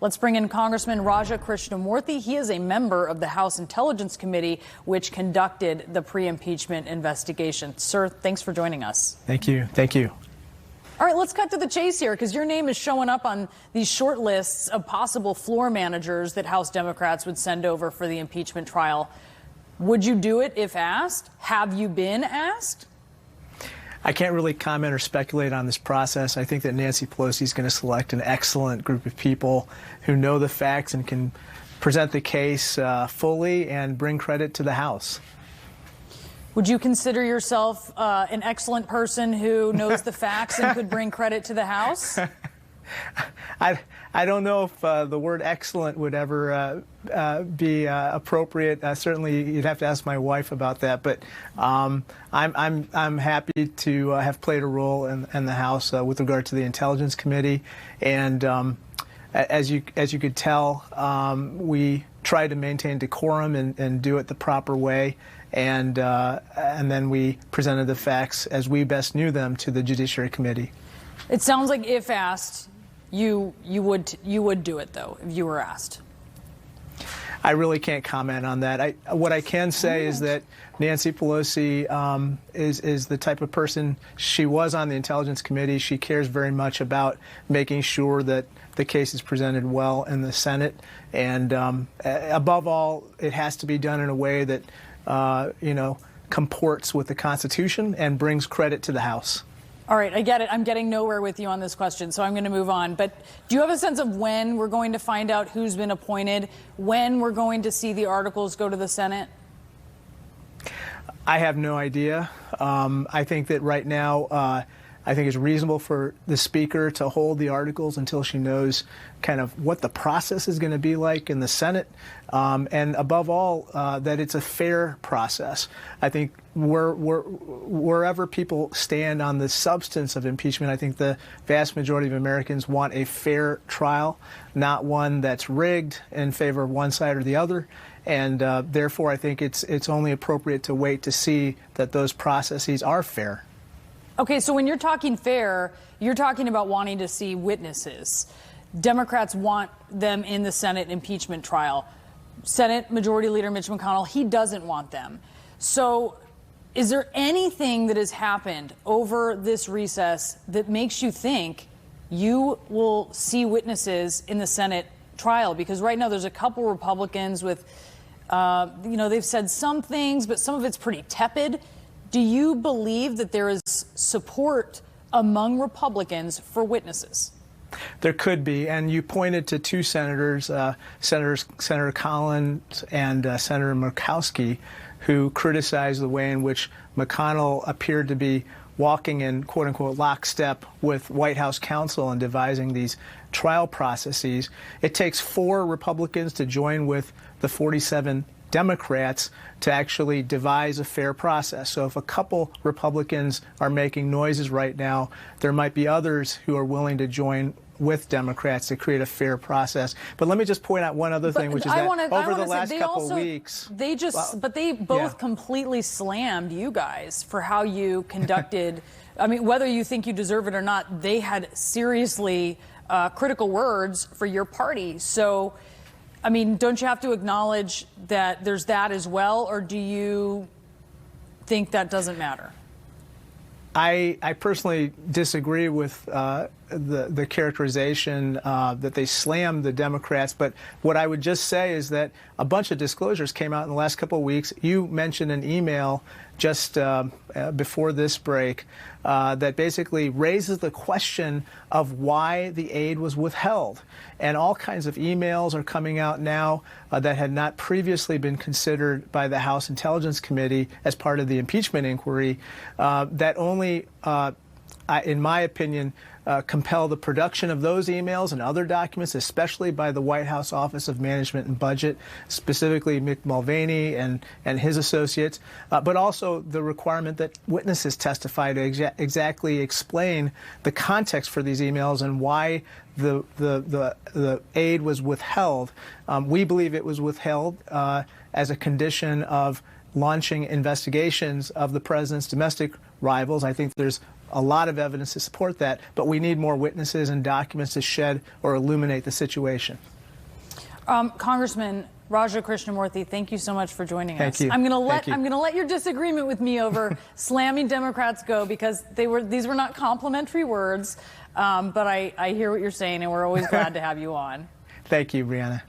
Let's bring in Congressman Krishnamoorthi. He is a member of the House Intelligence Committee, which conducted the pre-impeachment investigation. Sir, thanks for joining us. Thank you. Thank you. All right, let's cut to the chase here, because your name is showing up on these short lists of possible floor managers that House Democrats would send over for the impeachment trial. Would you do it if asked? Have you been asked? I can't really comment or speculate on this process. I think that Nancy Pelosi is going to select an excellent group of people who know the facts and can present the case fully and bring credit to the House. Would you consider yourself an excellent person who knows the facts and could bring credit to the House? I don't know if the word excellent would ever be appropriate. Certainly, you'd have to ask my wife about that. But I'm happy to have played a role in the House with regard to the Intelligence Committee, and as you could tell, we try to maintain decorum and do it the proper way. And then we presented the facts as we best knew them to the Judiciary Committee. It sounds like if asked, you would do it, though, if you were asked. I really can't comment on that. What I can say is that Nancy Pelosi is the type of person. She was on the Intelligence Committee. She cares very much about making sure that the case is presented well in the Senate. And above all, it has to be done in a way that comports with the Constitution and brings credit to the House. All right, I get it. I'm getting nowhere with you on this question, so I'm going to move on. But do you have a sense of when we're going to find out who's been appointed, when we're going to see the articles go to the Senate? I have no idea. I think that right now, I think it's reasonable for the Speaker to hold the articles until she knows kind of what the process is going to be like in the Senate, and above all, that it's a fair process. I think wherever people stand on the substance of impeachment, I think the vast majority of Americans want a fair trial, not one that's rigged in favor of one side or the other. And therefore, I think it's only appropriate to wait to see that those processes are fair. Okay, so when you're talking fair, you're talking about wanting to see witnesses. Democrats want them in the Senate impeachment trial. Senate Majority Leader Mitch McConnell, he doesn't want them. So is there anything that has happened over this recess that makes you think you will see witnesses in the Senate trial? Because right now there's a couple Republicans with, they've said some things, but some of it's pretty tepid. Do you believe that there is support among Republicans for witnesses? There could be, and you pointed to two senators, Senator Collins and Senator Murkowski, who criticized the way in which McConnell appeared to be walking in, quote-unquote, lockstep with White House counsel and devising these trial processes. It takes 4 Republicans to join with the 47 Democrats to actually devise a fair process. So if a couple Republicans are making noises right now, there might be others who are willing to join with Democrats to create a fair process. But let me just point out one other thing, which is that over the last couple weeks, they both completely slammed you guys for how you conducted. I mean, whether you think you deserve it or not, they had seriously critical words for your party. So, I mean, don't you have to acknowledge that there's that as well, or do you think that doesn't matter? I personally disagree with the characterization that they slammed the Democrats, but what I would just say is that a bunch of disclosures came out in the last couple of weeks. You mentioned an email just before this break that basically raises the question of why the aid was withheld. And all kinds of emails are coming out now that had not previously been considered by the House Intelligence Committee as part of the impeachment inquiry that only, in my opinion, compel the production of those emails and other documents, especially by the White House Office of Management and Budget, specifically Mick Mulvaney and his associates, but also the requirement that witnesses testify to exactly explain the context for these emails and why the aid was withheld. We believe it was withheld as a condition of launching investigations of the president's domestic rivals. I think there's a lot of evidence to support that, but we need more witnesses and documents to shed or illuminate the situation. Congressman Raja Krishnamoorthi, thank you so much for joining us. Thank you. I'm going to let your disagreement with me over slamming Democrats go, because these were not complimentary words, but I hear what you're saying, and we're always glad to have you on. Thank you, Brianna.